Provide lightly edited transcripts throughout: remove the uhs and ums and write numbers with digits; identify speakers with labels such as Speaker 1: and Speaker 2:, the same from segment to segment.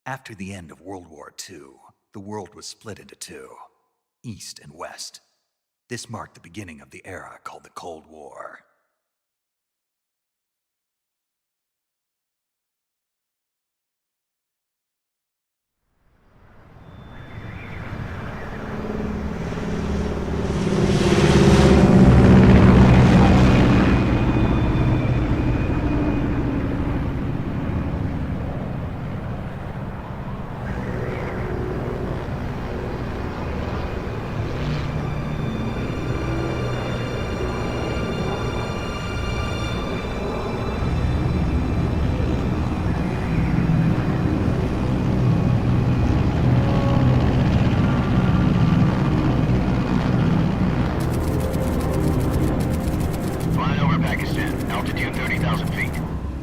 Speaker 1: After the end of World War II, the world was split into two, East and West. This marked the beginning of the era called the Cold War.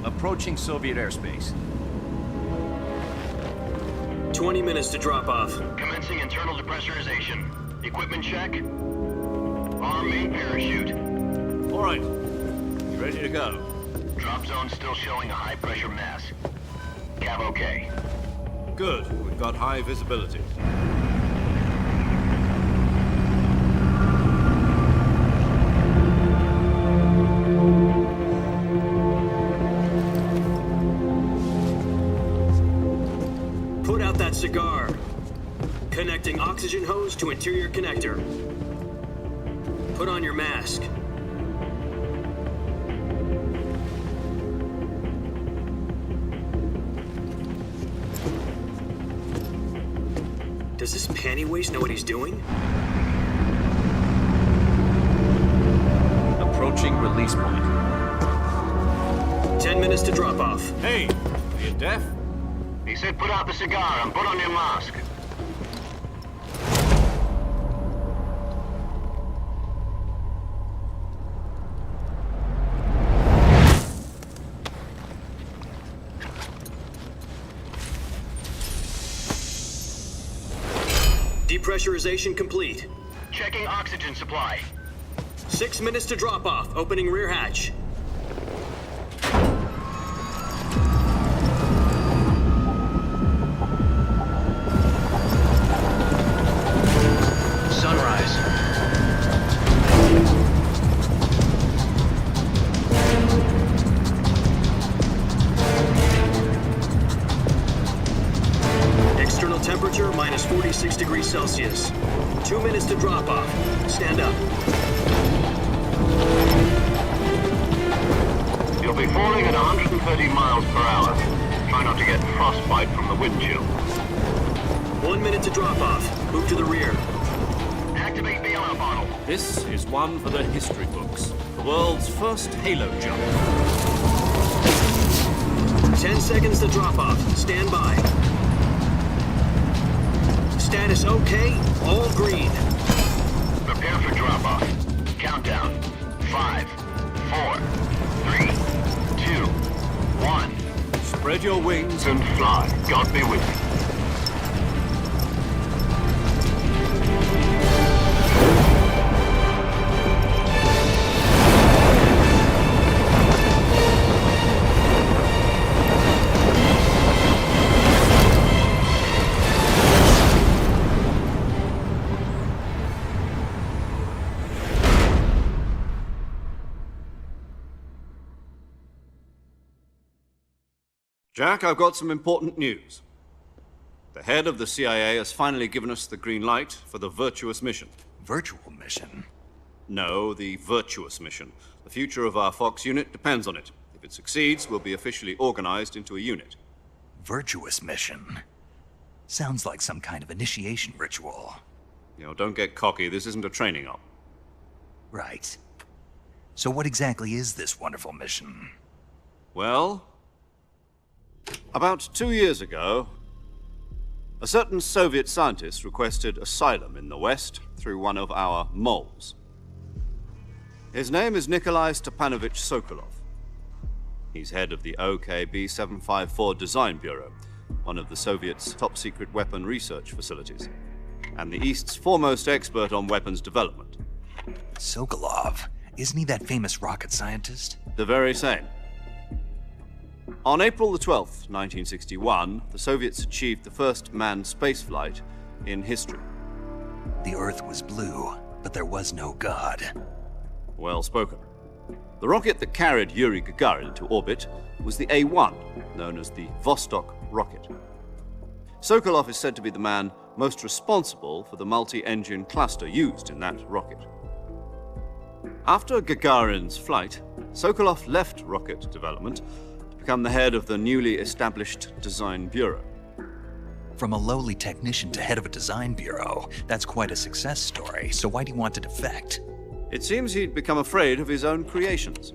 Speaker 2: Approaching Soviet airspace.
Speaker 3: 20 minutes to drop off.
Speaker 4: Commencing internal depressurization. Equipment check. Arm main parachute.
Speaker 2: All right. You ready to go?
Speaker 4: Drop zone still showing a high pressure mass. Cav okay.
Speaker 2: Good. We've got high visibility.
Speaker 3: Cigar. Connecting oxygen hose to interior connector. Put on your mask. Does this panty waste know what he's doing?
Speaker 2: Approaching release point.
Speaker 3: 10 minutes to drop off.
Speaker 2: Hey, are you deaf?
Speaker 4: He said put out the cigar and put on your mask.
Speaker 3: Depressurization complete.
Speaker 4: Checking oxygen supply.
Speaker 3: 6 minutes to drop off. Opening rear hatch. Temperature minus 46 degrees Celsius. 2 minutes to drop off. Stand up.
Speaker 4: You'll be falling at 130 miles per hour. Try not to get frostbite from the wind chill.
Speaker 3: 1 minute to drop off. Move to the rear.
Speaker 4: Activate the yellow bottle.
Speaker 2: This is one for the history books. The world's first halo jump.
Speaker 3: 10 seconds to drop off. Stand by. Status okay, all green.
Speaker 4: Prepare for drop-off. Countdown. 5, 4, 3, 2, 1.
Speaker 2: Spread your wings
Speaker 4: And fly. God be with you.
Speaker 2: Jack, I've got some important news. The head of the CIA has finally given us the green light for the Virtuous mission.
Speaker 1: Virtual mission?
Speaker 2: No, the Virtuous mission. The future of our Fox unit depends on it. If it succeeds, we'll be officially organized into a unit.
Speaker 1: Virtuous mission? Sounds like some kind of initiation ritual.
Speaker 2: You know, don't get cocky. This isn't a training op.
Speaker 1: Right. So what exactly is this wonderful mission?
Speaker 2: Well, about 2 years ago, a certain Soviet scientist requested asylum in the West through one of our moles. His name is Nikolai Stepanovich Sokolov. He's head of the OKB 754 Design Bureau, one of the Soviets' top-secret weapon research facilities, and the East's foremost expert on weapons development.
Speaker 1: Sokolov? Isn't he that famous rocket scientist?
Speaker 2: The very same. On April the 12th, 1961, the Soviets achieved the first manned spaceflight in history.
Speaker 1: The Earth was blue, but there was no God.
Speaker 2: Well spoken. The rocket that carried Yuri Gagarin to orbit was the A-1, known as the Vostok rocket. Sokolov is said to be the man most responsible for the multi-engine cluster used in that rocket. After Gagarin's flight, Sokolov left rocket development to become the head of the newly established design bureau.
Speaker 1: From a lowly technician to head of a design bureau, that's quite a success story, so why do you want to defect?
Speaker 2: It seems he'd become afraid of his own creations.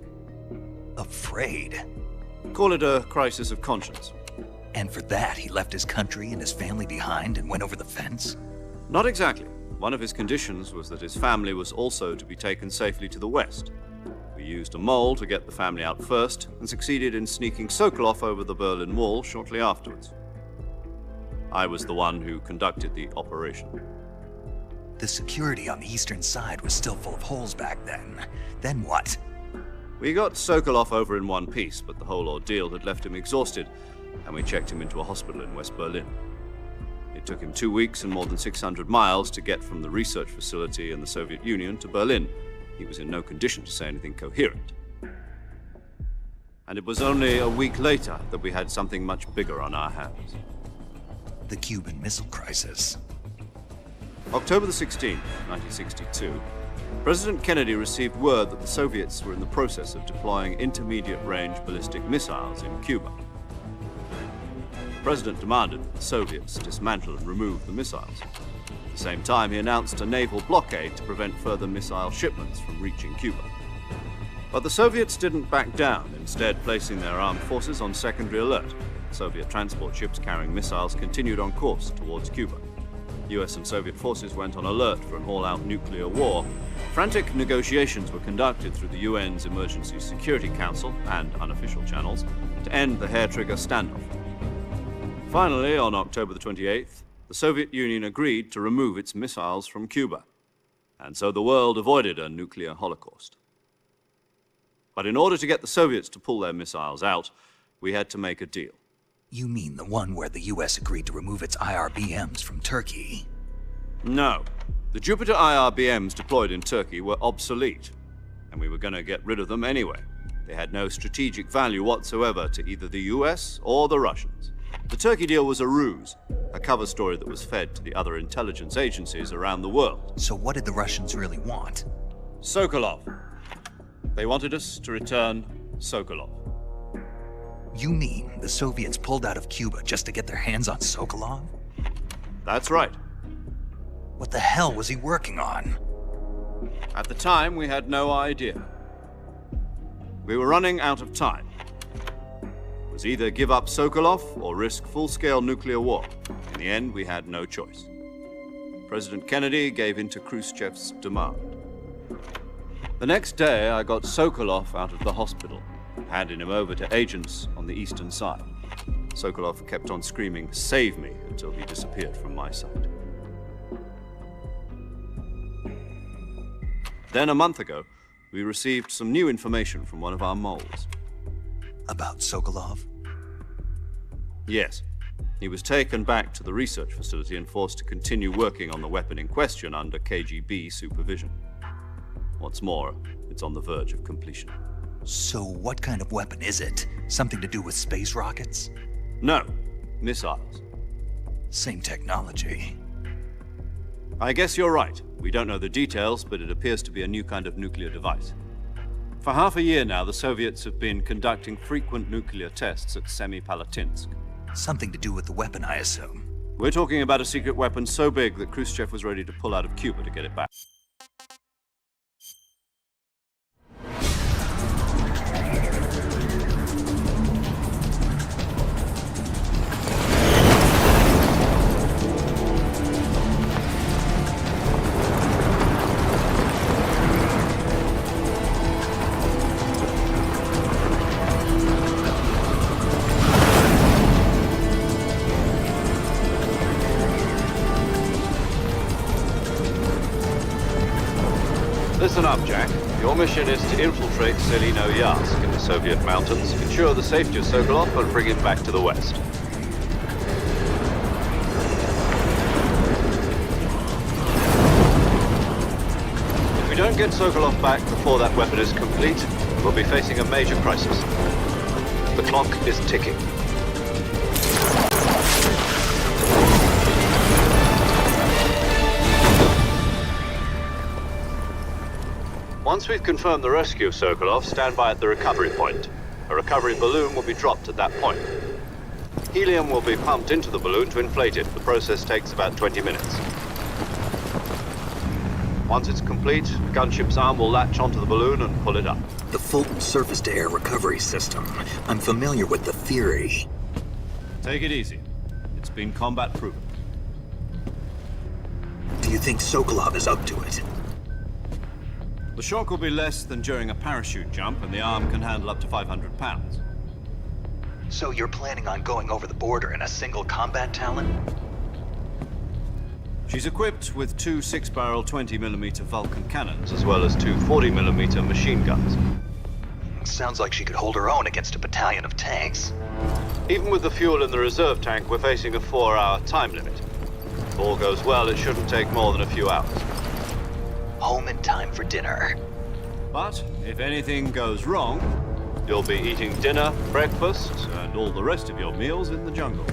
Speaker 1: Afraid?
Speaker 2: Call it a crisis of conscience.
Speaker 1: And for that, he left his country and his family behind and went over the fence?
Speaker 2: Not exactly. One of his conditions was that his family was also to be taken safely to the west. We used a mole to get the family out first and succeeded in sneaking Sokolov over the Berlin Wall shortly afterwards. I was the one who conducted the operation.
Speaker 1: The security on the eastern side was still full of holes back then. Then what?
Speaker 2: We got Sokolov over in one piece, but the whole ordeal had left him exhausted, and we checked him into a hospital in West Berlin. It took him 2 weeks and more than 600 miles to get from the research facility in the Soviet Union to Berlin. He was in no condition to say anything coherent. And it was only a week later that we had something much bigger on our hands.
Speaker 1: The Cuban Missile Crisis.
Speaker 2: October the 16th, 1962, President Kennedy received word that the Soviets were in the process of deploying intermediate-range ballistic missiles in Cuba. The President demanded that the Soviets dismantle and remove the missiles. At the same time, he announced a naval blockade to prevent further missile shipments from reaching Cuba. But the Soviets didn't back down, instead placing their armed forces on secondary alert. Soviet transport ships carrying missiles continued on course towards Cuba. US and Soviet forces went on alert for an all-out nuclear war. Frantic negotiations were conducted through the UN's Emergency Security Council and unofficial channels to end the hair-trigger standoff. Finally, on October the 28th, the Soviet Union agreed to remove its missiles from Cuba, and so the world avoided a nuclear holocaust. But in order to get the Soviets to pull their missiles out, we had to make a deal.
Speaker 1: You mean the one where the US agreed to remove its IRBMs from Turkey?
Speaker 2: No. The Jupiter IRBMs deployed in Turkey were obsolete, and we were going to get rid of them anyway. They had no strategic value whatsoever to either the US or the Russians. The Turkey deal was a ruse, a cover story that was fed to the other intelligence agencies around the world.
Speaker 1: So what did the Russians really want?
Speaker 2: Sokolov. They wanted us to return Sokolov.
Speaker 1: You mean the Soviets pulled out of Cuba just to get their hands on Sokolov?
Speaker 2: That's right.
Speaker 1: What the hell was he working on?
Speaker 2: At the time, we had no idea. We were running out of time. It was either give up Sokolov or risk full-scale nuclear war. In the end, we had no choice. President Kennedy gave in to Khrushchev's demand. The next day, I got Sokolov out of the hospital, handing him over to agents on the eastern side. Sokolov kept on screaming, "Save me," until he disappeared from my sight. Then a month ago, we received some new information from one of our moles.
Speaker 1: About Sokolov?
Speaker 2: Yes. He was taken back to the research facility and forced to continue working on the weapon in question under KGB supervision. What's more, it's on the verge of completion.
Speaker 1: So what kind of weapon is it? Something to do with space rockets?
Speaker 2: No, missiles.
Speaker 1: Same technology.
Speaker 2: I guess you're right. We don't know the details, but it appears to be a new kind of nuclear device. For half a year now, the Soviets have been conducting frequent nuclear tests at Semipalatinsk.
Speaker 1: Something to do with the weapon, I assume.
Speaker 2: We're talking about a secret weapon so big that Khrushchev was ready to pull out of Cuba to get it back. Listen up, Jack. Your mission is to infiltrate Selino Yask in the Soviet mountains, ensure the safety of Sokolov, and bring him back to the West. If we don't get Sokolov back before that weapon is complete, we'll be facing a major crisis. The clock is ticking. Once we've confirmed the rescue of Sokolov, stand by at the recovery point. A recovery balloon will be dropped at that point. Helium will be pumped into the balloon to inflate it. The process takes about 20 minutes. Once it's complete, the gunship's arm will latch onto the balloon and pull it up.
Speaker 3: The full surface-to-air recovery system. I'm familiar with the theory.
Speaker 2: Take it easy. It's been combat-proven.
Speaker 3: Do you think Sokolov is up to it?
Speaker 2: The shock will be less than during a parachute jump, and the arm can handle up to 500 pounds.
Speaker 1: So you're planning on going over the border in a single combat Talon?
Speaker 2: She's equipped with two 6-barrel 20mm Vulcan cannons, as well as two 40mm machine guns.
Speaker 1: Sounds like she could hold her own against a battalion of tanks.
Speaker 2: Even with the fuel in the reserve tank, we're facing a 4-hour time limit. If all goes well, it shouldn't take more than a few hours.
Speaker 1: Home in time for dinner.
Speaker 2: But if anything goes wrong, you'll be eating dinner, breakfast, and all the rest of your meals in the jungle.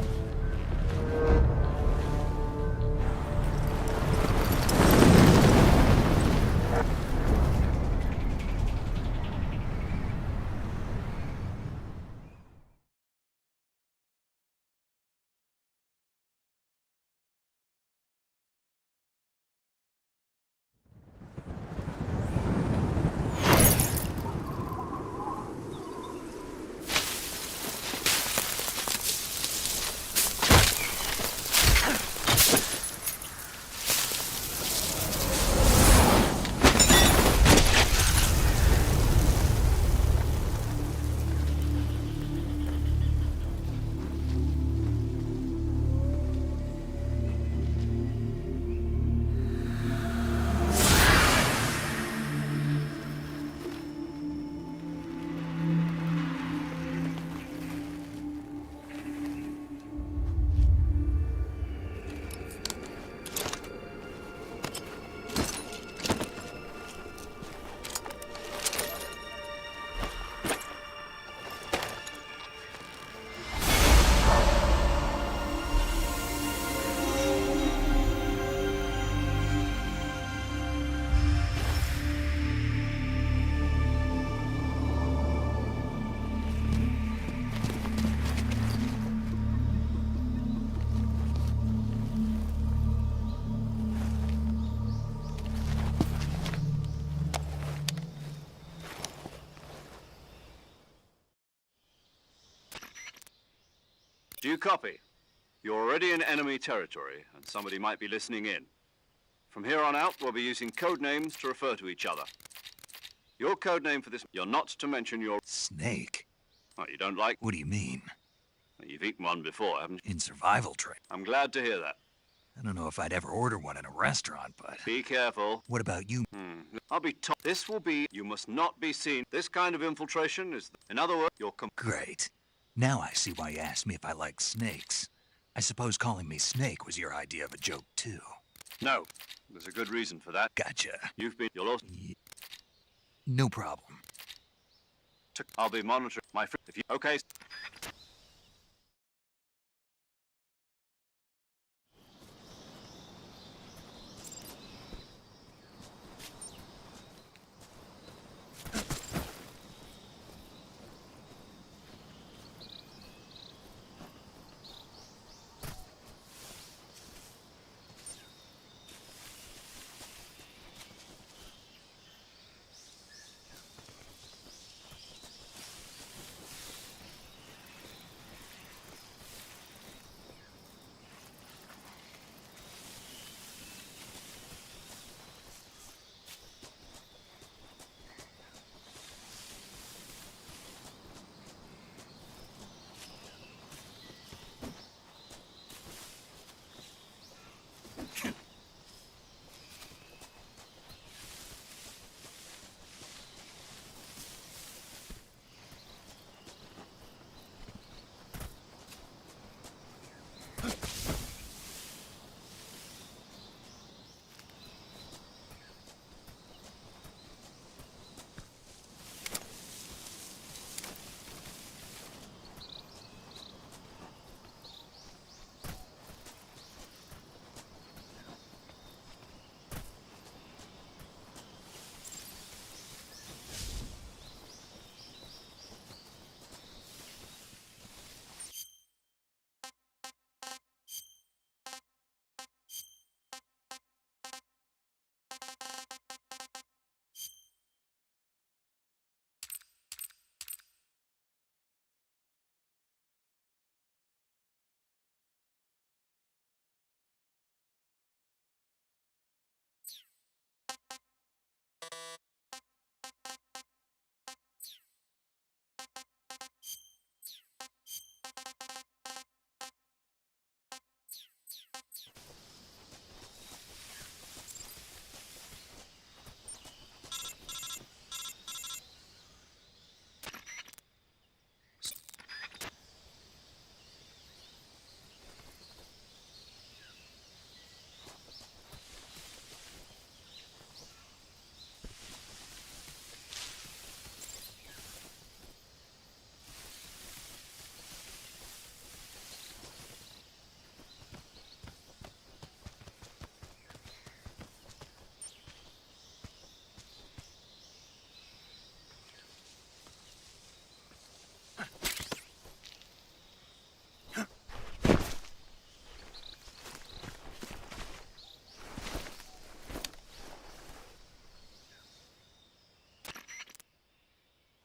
Speaker 2: Do you copy? You're already in enemy territory, and somebody might be listening in. From here on out, we'll be using code names to refer to each other. Your code name for this, you're not to mention your...
Speaker 1: Snake?
Speaker 2: Oh, you don't like...
Speaker 1: What do you mean?
Speaker 2: You've eaten one before, haven't you?
Speaker 1: In survival training.
Speaker 2: I'm glad to hear that.
Speaker 1: I don't know if I'd ever order one in a restaurant, but...
Speaker 2: Be careful.
Speaker 1: What about you?
Speaker 2: I'll be told. This will be... You must not be seen. This kind of infiltration is... In other words, you're...
Speaker 1: Great. Now I see why you asked me if I like snakes. I suppose calling me Snake was your idea of a joke, too.
Speaker 2: No. There's a good reason for that.
Speaker 1: Gotcha.
Speaker 2: You've been... You'll also...
Speaker 1: No problem.
Speaker 2: I'll be monitoring my friend. If you... Okay.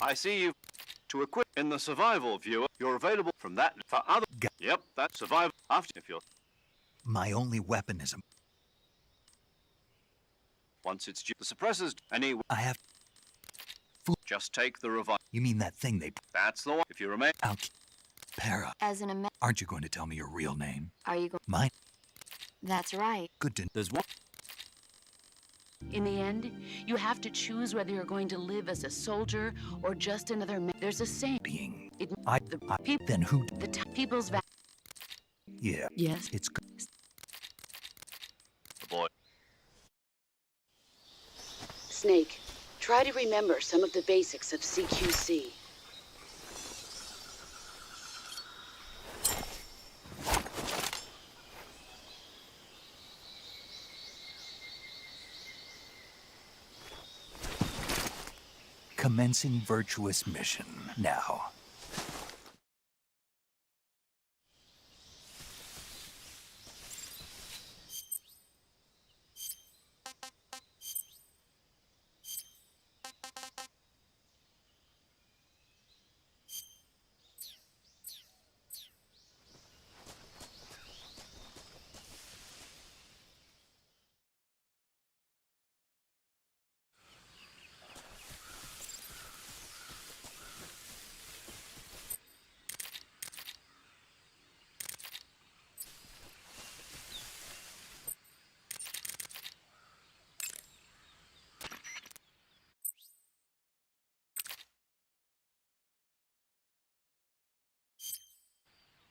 Speaker 2: I see you. To equip in the survival viewer, you're available from that for other. Yep, that's survival after if you're.
Speaker 1: My only weapon is a...
Speaker 2: Once it's due, the suppressors. Any.
Speaker 1: I have...
Speaker 2: Just take the revive.
Speaker 1: You mean that thing they...
Speaker 2: That's the one. If you remain.
Speaker 1: Para.
Speaker 5: As an amendment.
Speaker 1: Aren't you going to tell me your real name?
Speaker 5: Are you going?
Speaker 1: Mine?
Speaker 5: That's right.
Speaker 1: Good to...
Speaker 2: There's one.
Speaker 6: In the end, you have to choose whether you're going to live as a soldier or just another man. There's a saying.
Speaker 1: Being...
Speaker 6: It,
Speaker 1: Then who...
Speaker 6: People's va-
Speaker 1: Yeah.
Speaker 6: Yes.
Speaker 1: It's...
Speaker 2: The boy.
Speaker 7: Snake, try to remember some of the basics of CQC.
Speaker 1: Commencing Virtuous mission. Now.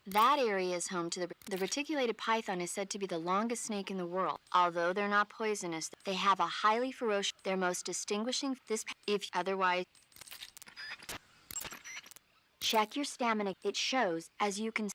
Speaker 5: That area is home to the reticulated python is said to be the longest snake in the world. Although they're not poisonous, they have a highly ferocious, their most distinguishing, if otherwise. Check your stamina. It shows, as you can.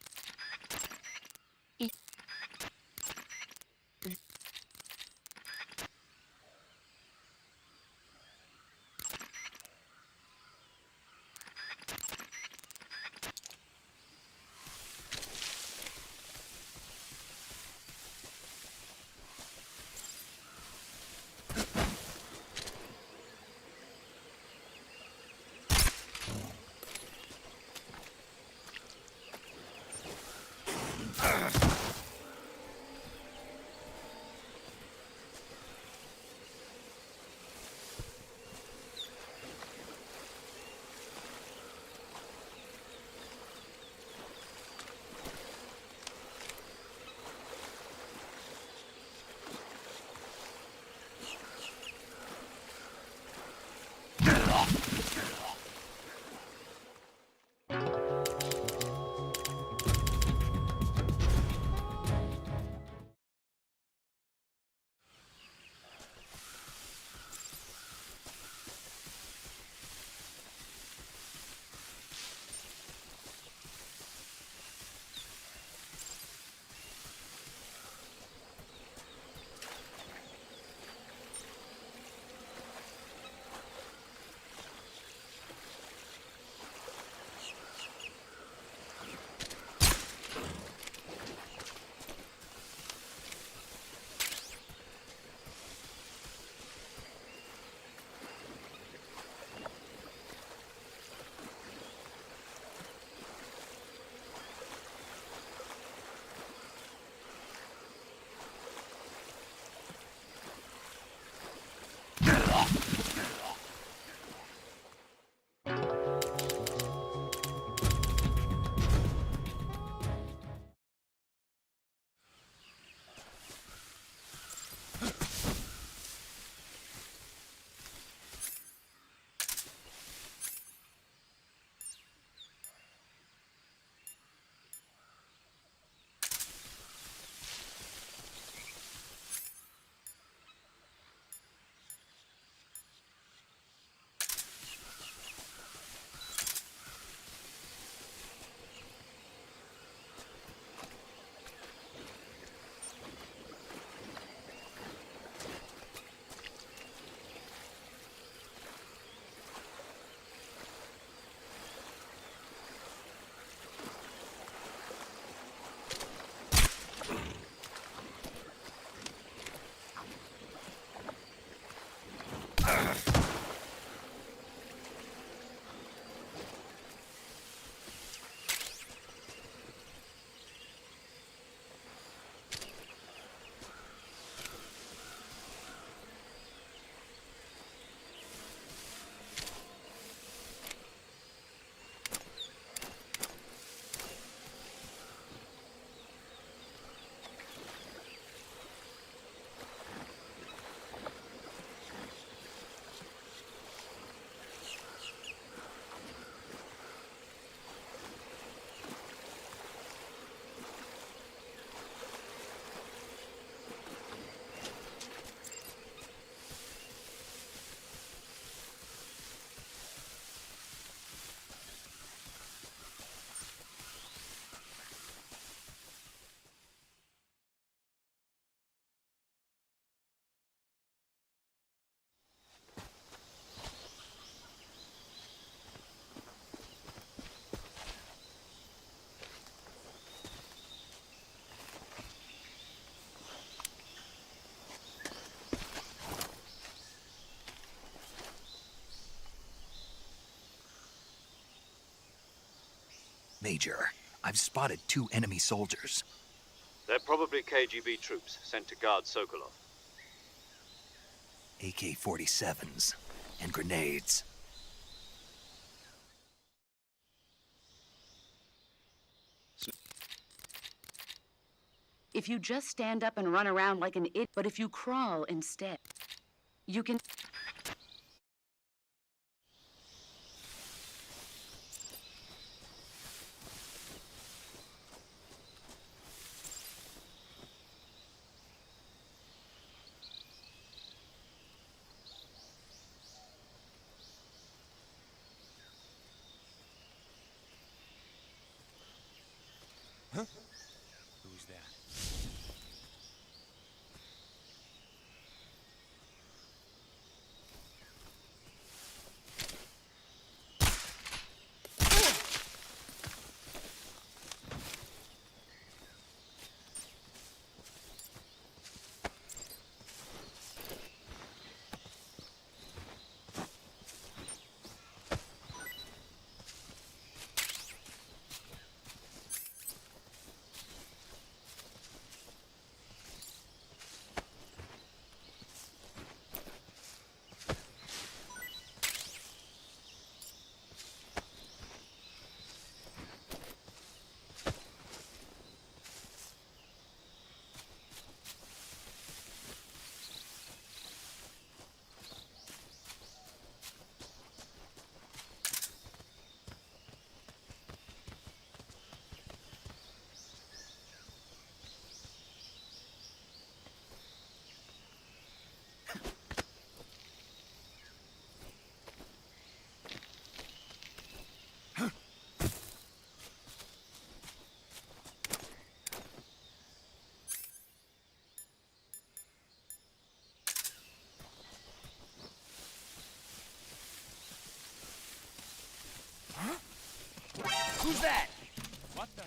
Speaker 1: Major, I've spotted 2 enemy soldiers.
Speaker 2: They're probably KGB troops sent to guard Sokolov.
Speaker 1: AK-47s and grenades.
Speaker 6: If you just stand up and run around like an idiot, but if you crawl instead, you can...
Speaker 8: Who's that? Who's that? What the?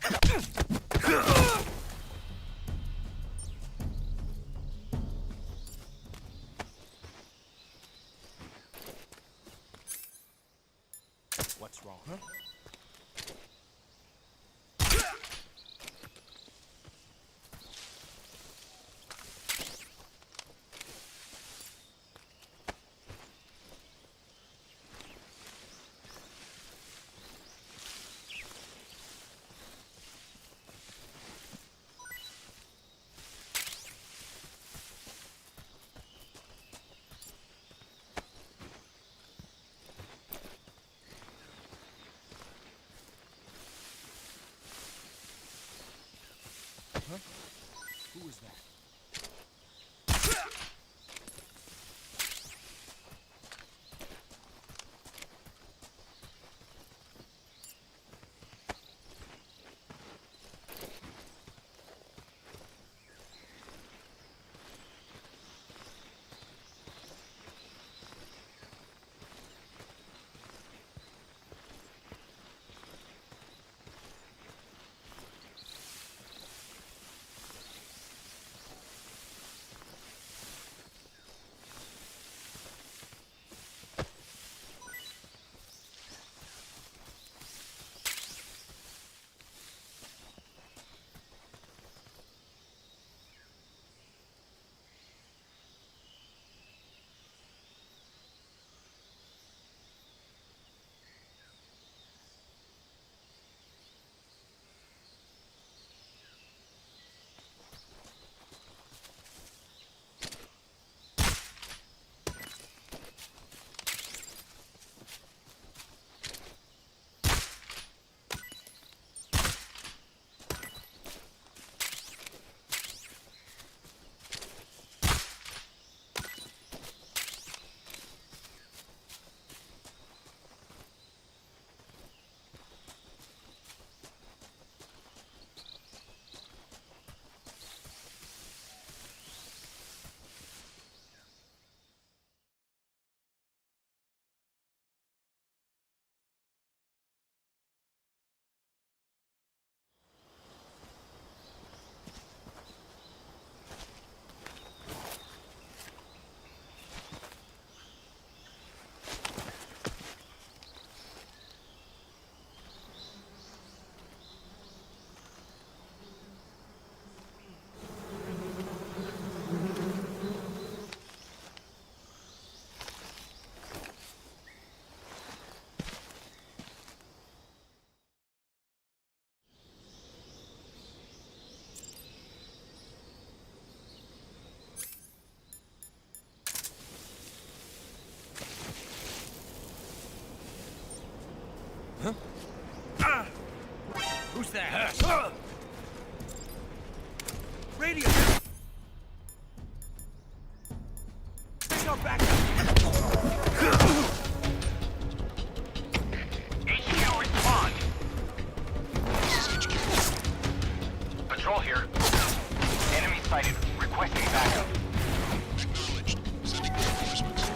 Speaker 8: What's wrong, huh? Huh? Who is that?
Speaker 4: HQ, respond.
Speaker 8: This is HQ.
Speaker 4: Patrol here. Enemy sighted. Requesting backup.
Speaker 8: Acknowledged. Sending reinforcements.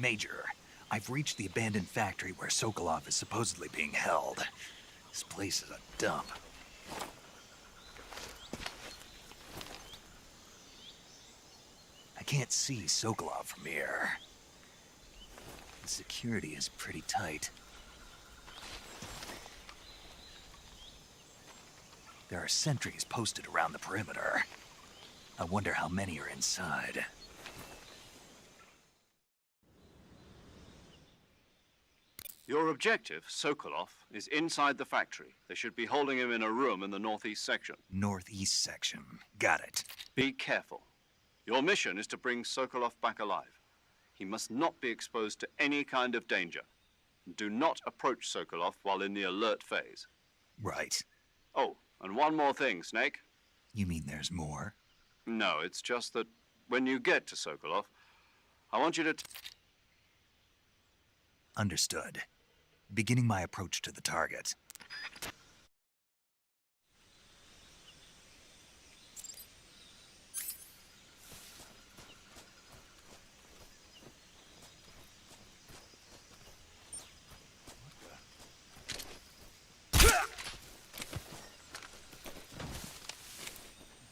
Speaker 1: Major, I've reached the abandoned factory where Sokolov is supposedly being held. This place is a dump. I can't see Sokolov from here. The security is pretty tight. There are sentries posted around the perimeter. I wonder how many are inside.
Speaker 2: Your objective, Sokolov, is inside the factory. They should be holding him in a room in the northeast section.
Speaker 1: Northeast section. Got it.
Speaker 2: Be careful. Your mission is to bring Sokolov back alive. He must not be exposed to any kind of danger. Do not approach Sokolov while in the alert phase.
Speaker 1: Right.
Speaker 2: Oh, and one more thing, Snake.
Speaker 1: You mean there's more?
Speaker 2: No, it's just that when you get to Sokolov, I want you to...
Speaker 1: Understood. Beginning my approach to the target.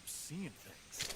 Speaker 8: Seeing things.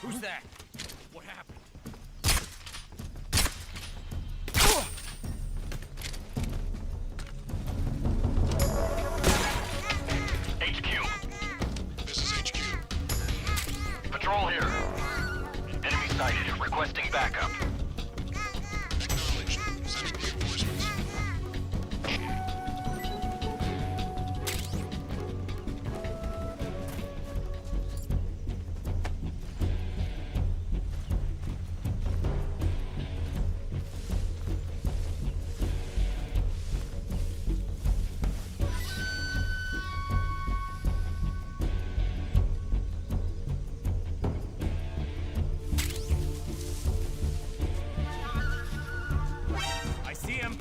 Speaker 8: Who's that? What happened?
Speaker 4: HQ.
Speaker 8: This is HQ.
Speaker 4: Patrol here. Enemy sighted. Requesting backup.
Speaker 8: Acknowledged. Sending reinforcements. him!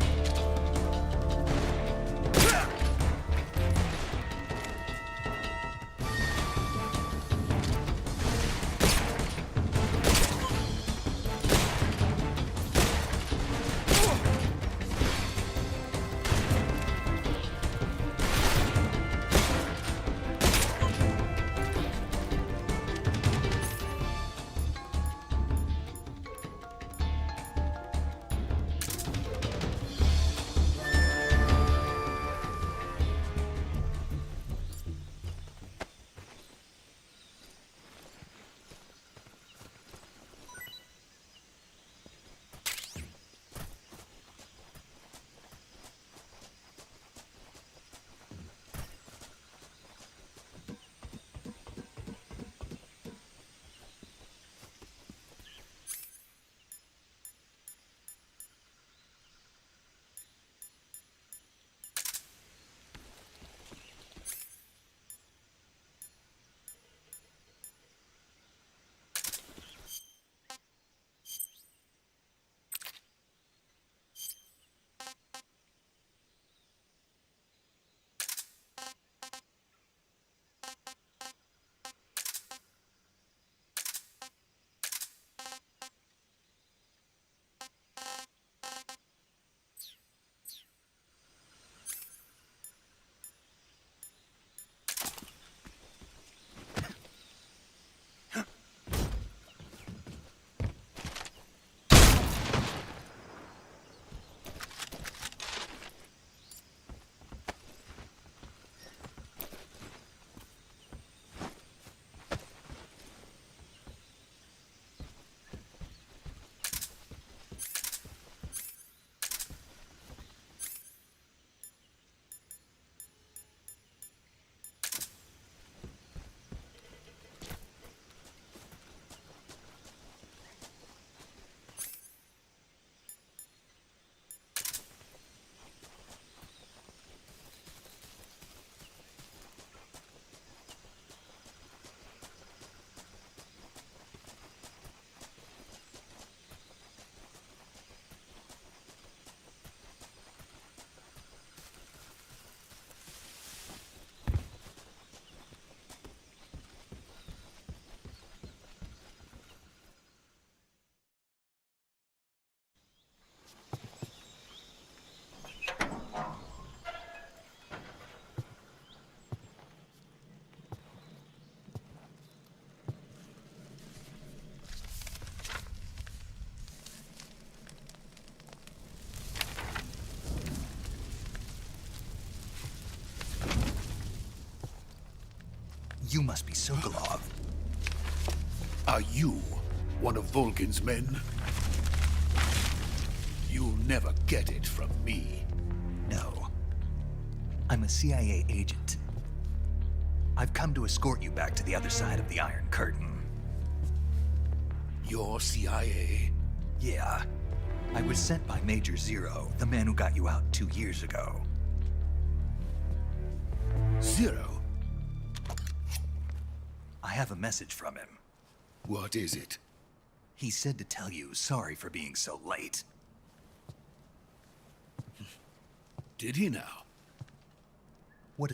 Speaker 1: You must be Sokolov.
Speaker 9: Are you one of Volkin's men? You'll never get it from me.
Speaker 1: No. I'm a CIA agent. I've come to escort you back to the other side of the Iron Curtain.
Speaker 9: You're CIA?
Speaker 1: Yeah. I was sent by Major Zero, the man who got you out 2 years ago.
Speaker 9: Zero?
Speaker 1: I have a message from him.
Speaker 9: What is it?
Speaker 1: He said to tell you sorry for being so late.
Speaker 9: Did he now?
Speaker 1: What?